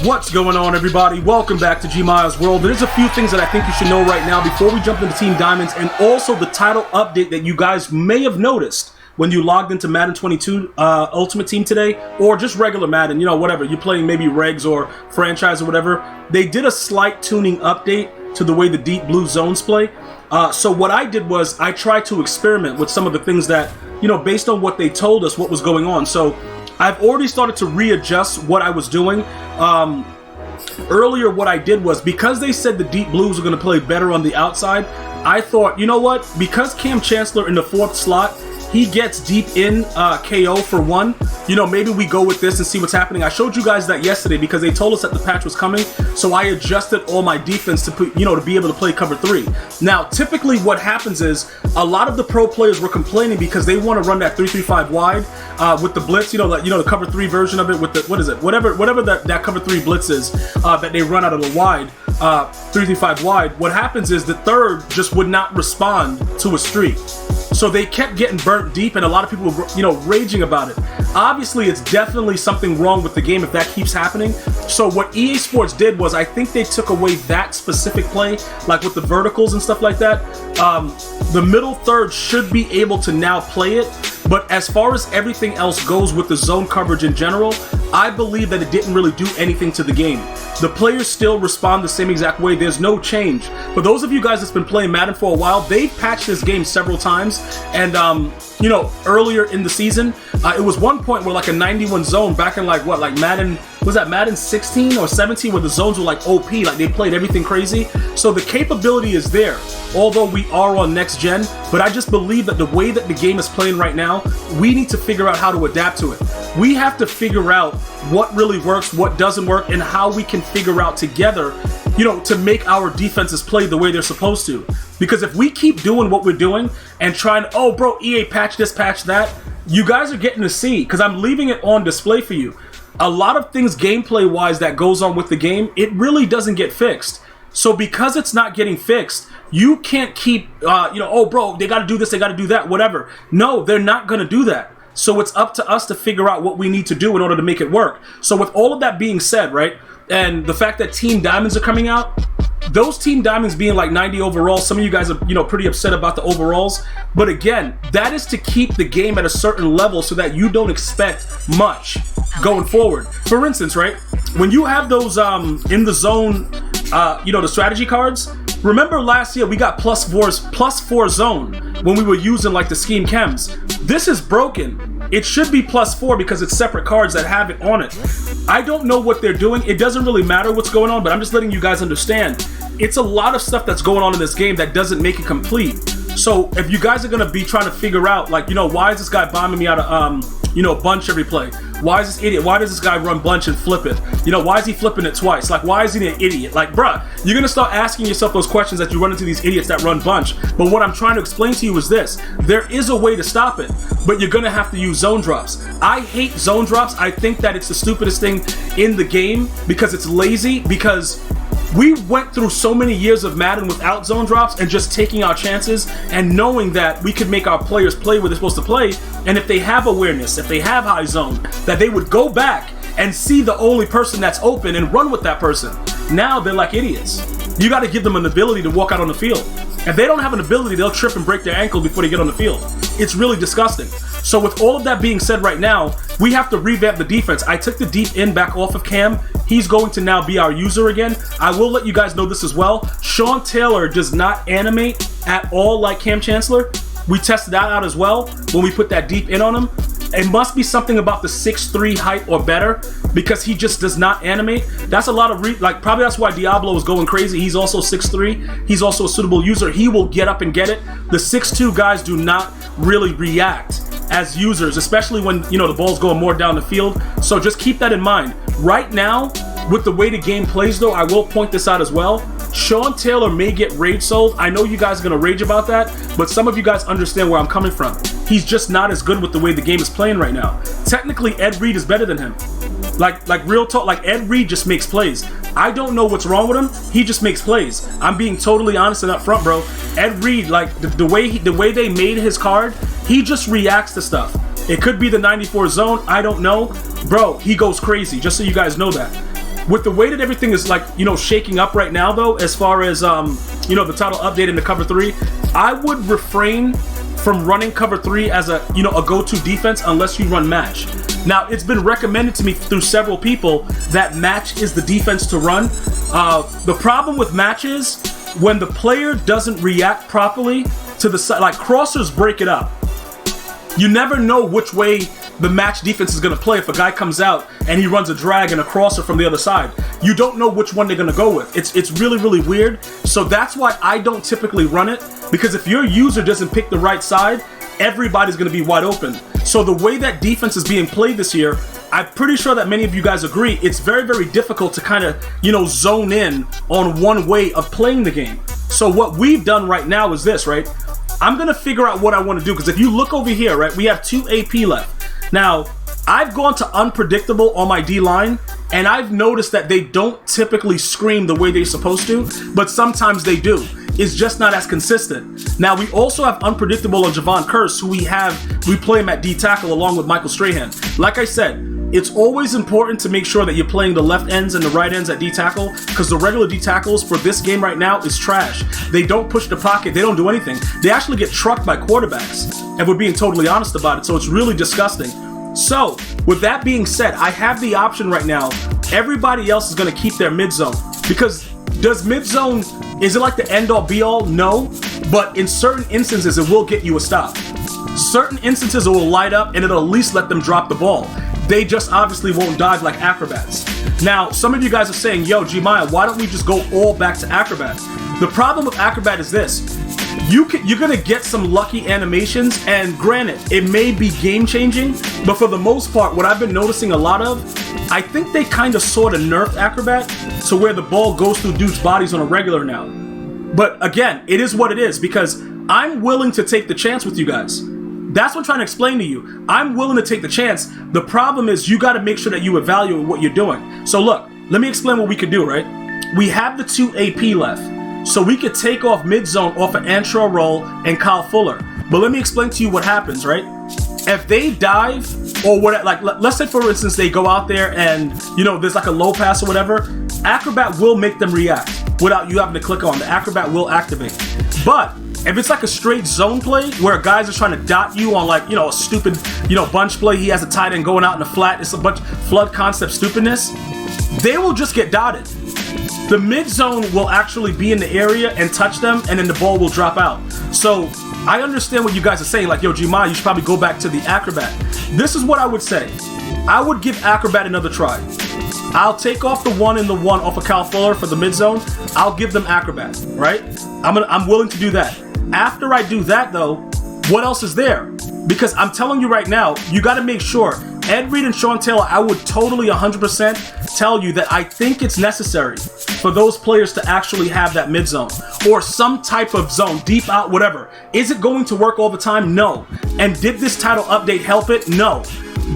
What's going on, everybody? Welcome back to GmiasWorld. There's a few things that I think you should know right now before we jump into Team Diamonds, and also the title update that you guys may have noticed when you logged into Madden 22 Ultimate Team today, or just regular Madden, you know, whatever. You're playing maybe Regs or Franchise or whatever. They did a slight tuning update to the way the deep blue zones play. So what I did was I tried to experiment with some of the things that, you know, based on what they told us what was going on. So I've already started to readjust what I was doing. Earlier, what I did was, because they said the deep blues are going to play better on the outside, I thought, you know what? Because Cam Chancellor in the 4th slot, he gets deep in KO for one. You know, maybe we go with this and see what's happening. I showed you guys that yesterday because they told us that the patch was coming, so I adjusted all my defense to put, you know, to be able to play cover 3. Now, typically what happens is a lot of the pro players were complaining because they want to run that 3-3-5 wide with the blitz. You know, like, the cover 3 version of it with the whatever that cover 3 blitz is that they run out of the wide 3-3-5 wide. What happens is the third just would not respond to a streak. So they kept getting burnt deep, and a lot of people were, you know, raging about it. Obviously, it's definitely something wrong with the game if that keeps happening. So what EA Sports did was, I think they took away that specific play, like with the verticals and stuff like that. The middle third should be able to now play it, but as far as everything else goes with the zone coverage in general, I believe that it didn't really do anything to the game. The players still respond the same exact way. There's no change. For those of you guys that's been playing Madden for a while, they've patched this game several times. And, you know, earlier in the season, it was one point where like a 91 zone back in like Madden, was that Madden 16 or 17, where the zones were like OP, like they played everything crazy. So the capability is there, although we are on next gen. But I just believe that the way that the game is playing right now, we need to figure out how to adapt to it. We have to figure out what really works, what doesn't work, and how we can figure out together, you know, to make our defenses play the way they're supposed to. Because if we keep doing what we're doing and trying to, oh bro, EA patch this, patch that, you guys are getting to see, because I'm leaving it on display for you. A lot of things gameplay wise that goes on with the game, it really doesn't get fixed. So because it's not getting fixed, you can't keep, you know, oh bro, they got to do this, they got to do that, whatever. No, they're not going to do that. So it's up to us to figure out what we need to do in order to make it work. So with all of that being said, right, and the fact that Team Diamonds are coming out, those Team Diamonds being like 90 overall, some of you guys are, you know, pretty upset about the overalls. But again, that is to keep the game at a certain level so that you don't expect much going forward. For instance, right, when you have those in the zone, you know, the strategy cards, remember last year we got +4 zone when we were using like the scheme chems. This is broken. It should be +4 because it's separate cards that have it on it. I don't know what they're doing. It doesn't really matter what's going on, but I'm just letting you guys understand. It's a lot of stuff that's going on in this game that doesn't make it complete. So if you guys are going to be trying to figure out, like, you know, why is this guy bombing me out of, you know, bunch every play? Why is this idiot? Why does this guy run bunch and flip it? You know, why is he flipping it twice? Like, why is he an idiot? Like, bruh, you're going to start asking yourself those questions that you run into these idiots that run bunch. But what I'm trying to explain to you is this. There is a way to stop it, but you're going to have to use zone drops. I hate zone drops. I think that it's the stupidest thing in the game because it's lazy, because we went through so many years of Madden without zone drops and just taking our chances and knowing that we could make our players play where they're supposed to play. And if they have awareness, if they have high zone, that they would go back and see the only person that's open and run with that person. Now they're like idiots. You got to give them an ability to walk out on the field. If they don't have an ability, they'll trip and break their ankle before they get on the field. It's really disgusting. So with all of that being said right now, we have to revamp the defense. I took the deep in back off of Cam. He's going to now be our user again. I will let you guys know this as well. Sean Taylor does not animate at all like Cam Chancellor. We tested that out as well when we put that deep in on him. It must be something about the 6'3" height or better, because he just does not animate. That's a lot of probably that's why Diablo is going crazy. He's also 6'3". He's also a suitable user. He will get up and get it. The 6'2" guys do not really react as users, especially when, you know, the ball's going more down the field. So just keep that in mind. Right now, with the way the game plays though, I will point this out as well. Sean Taylor may get rage sold. I know you guys are going to rage about that, but some of you guys understand where I'm coming from. He's just not as good with the way the game is playing right now. Technically, Ed Reed is better than him. Like real talk, like Ed Reed just makes plays. I don't know what's wrong with him. He just makes plays. I'm being totally honest and upfront, bro. Ed Reed, like the way they made his card, he just reacts to stuff. It could be the 94 zone. I don't know. Bro, he goes crazy, just so you guys know that. with the way that everything is like, you know, shaking up right now though, as far as, you know, the title update into cover 3, I would refrain from running cover 3 as a, you know, a go-to defense unless you run match. Now, it's been recommended to me through several people that match is the defense to run. The problem with match is when the player doesn't react properly to the side, like crossers break it up. You never know which way the match defense is going to play if a guy comes out and he runs a drag and a crosser from the other side. You don't know which one they're going to go with. It's really, really weird. So that's why I don't typically run it, because if your user doesn't pick the right side, everybody's going to be wide open. So the way that defense is being played this year, I'm pretty sure that many of you guys agree, it's very, very difficult to kind of, you know, zone in on one way of playing the game. So what we've done right now is this, right? I'm going to figure out what I want to do, because if you look over here, right, we have 2 AP left. Now, I've gone to unpredictable on my D-line, and I've noticed that they don't typically scream the way they're supposed to, but sometimes they do. It's just not as consistent. Now, we also have unpredictable on Javon Curse, who we play him at D-tackle along with Michael Strahan. Like I said, it's always important to make sure that you're playing the left ends and the right ends at D-tackle, because the regular D-tackles for this game right now is trash. They don't push the pocket. They don't do anything. They actually get trucked by quarterbacks, and we're being totally honest about it, so it's really disgusting. So, with that being said, I have the option right now. Everybody else is going to keep their mid-zone, because does mid-zone, is it like the end-all be-all? No, but in certain instances, it will get you a stop. Certain instances, it will light up, and it'll at least let them drop the ball. They just obviously won't dive like acrobats. Now, some of you guys are saying, yo, Gmia, why don't we just go all back to acrobat? The problem with acrobat is this. You're going to get some lucky animations, and granted, it may be game-changing, but for the most part, what I've been noticing a lot of, I think they kind of sort of nerfed acrobat to where the ball goes through dudes' bodies on a regular now. But again, it is what it is, because I'm willing to take the chance with you guys. That's what I'm trying to explain to you. I'm willing to take the chance. The problem is you got to make sure that you evaluate what you're doing. So look, let me explain what we could do, right? We have the 2 AP left. So we could take off mid-zone off of Antro Roll and Kyle Fuller. But let me explain to you what happens, right? If they dive, or what, like, let's say for instance, they go out there and, you know, there's like a low pass or whatever, Acrobat will make them react without you having to click on. The Acrobat will activate. But if it's like a straight zone play where guys are trying to dot you on, like, you know, a stupid, you know, bunch play, he has a tight end going out in the flat, it's a bunch flood concept stupidness, they will just get dotted. The mid zone will actually be in the area and touch them, and then the ball will drop out. So I understand what you guys are saying, like, yo, Gmia, you should probably go back to the Acrobat. This is what I would say. I would give Acrobat another try. I'll take off the 1 and the 1 off of Kyle Fuller for the mid zone. I'll give them Acrobat, right? I'm willing to do that. After I do that, though, what else is there? Because I'm telling you right now, you got to make sure. Ed Reed and Sean Taylor, I would totally 100% tell you that I think it's necessary for those players to actually have that mid zone or some type of zone, deep out, whatever. Is it going to work all the time? No. And did this title update help it? No.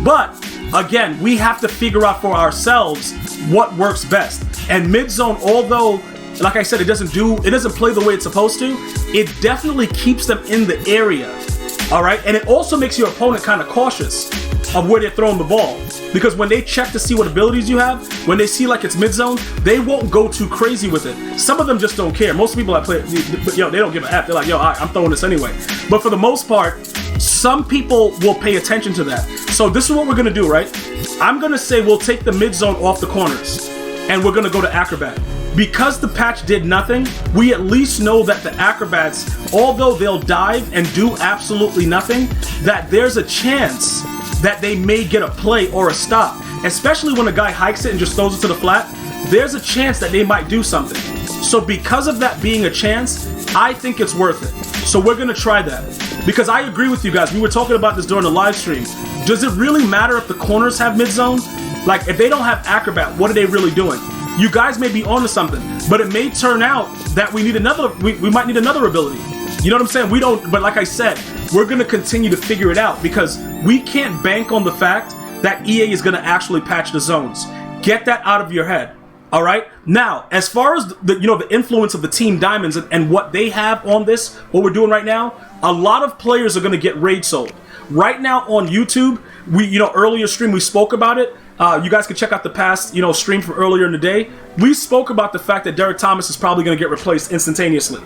But again, we have to figure out for ourselves what works best. And mid zone, although, like I said, it doesn't play the way it's supposed to, it definitely keeps them in the area. All right, and it also makes your opponent kind of cautious of where they're throwing the ball, because when they check to see what abilities you have, when they see like it's mid zone, they won't go too crazy with it. Some of them just don't care. Most people that play, yo, they don't give a F. They're like, yo, I'm throwing this anyway. But for the most part, some people will pay attention to that. So this is what we're gonna do, right? I'm gonna say we'll take the mid zone off the corners, and we're gonna go to Acrobat. Because the patch did nothing, we at least know that the Acrobats, although they'll dive and do absolutely nothing, that there's a chance that they may get a play or a stop. Especially when a guy hikes it and just throws it to the flat, there's a chance that they might do something. So because of that being a chance, I think it's worth it. So we're gonna try that. Because I agree with you guys, we were talking about this during the live stream. Does it really matter if the corners have mid-zone? Like, if they don't have Acrobat, what are they really doing? You guys may be onto something, but it may turn out that we need another, we might need another ability. You know what I'm saying? We don't, but like I said, we're gonna continue to figure it out, because we can't bank on the fact that EA is gonna actually patch the zones. Get that out of your head. All right. Now, as far as the influence of the Team Diamonds and what they have on this, what we're doing right now, a lot of players are gonna get raid sold. Right now on YouTube, earlier stream we spoke about it. You guys can check out the past, stream from earlier in the day. We spoke about the fact that Derek Thomas is probably going to get replaced instantaneously.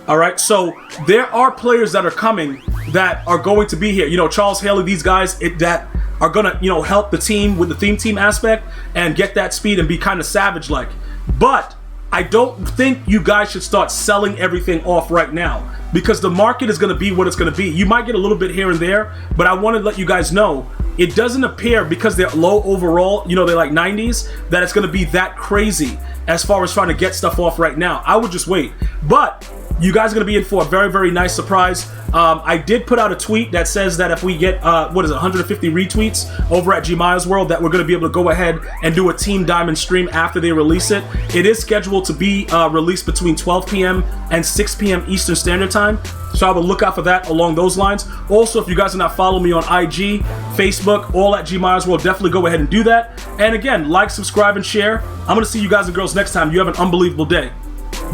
All right, so there are players that are coming that are going to be here. Charles Haley, these guys that are going to, help the team with the theme team aspect and get that speed and be kind of savage-like. But I don't think you guys should start selling everything off right now because the market is going to be what it's going to be. You might get a little bit here and there, but I want to let you guys know it doesn't appear because they're low overall, they're like 90s, that it's going to be that crazy as far as trying to get stuff off right now. I would just wait. But you guys are going to be in for a very, very nice surprise. I did put out a tweet that says that if we get, 150 retweets over at GmiasWorld, that we're going to be able to go ahead and do a Team Diamond stream after they release it. It is scheduled to be released between 12 p.m. and 6 p.m. Eastern Standard Time. So I will look out for that along those lines. Also, if you guys are not following me on IG, Facebook, all at GmiasWorld, definitely go ahead and do that. And again, like, subscribe, and share. I'm going to see you guys and girls next time. You have an unbelievable day.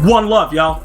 One love, y'all.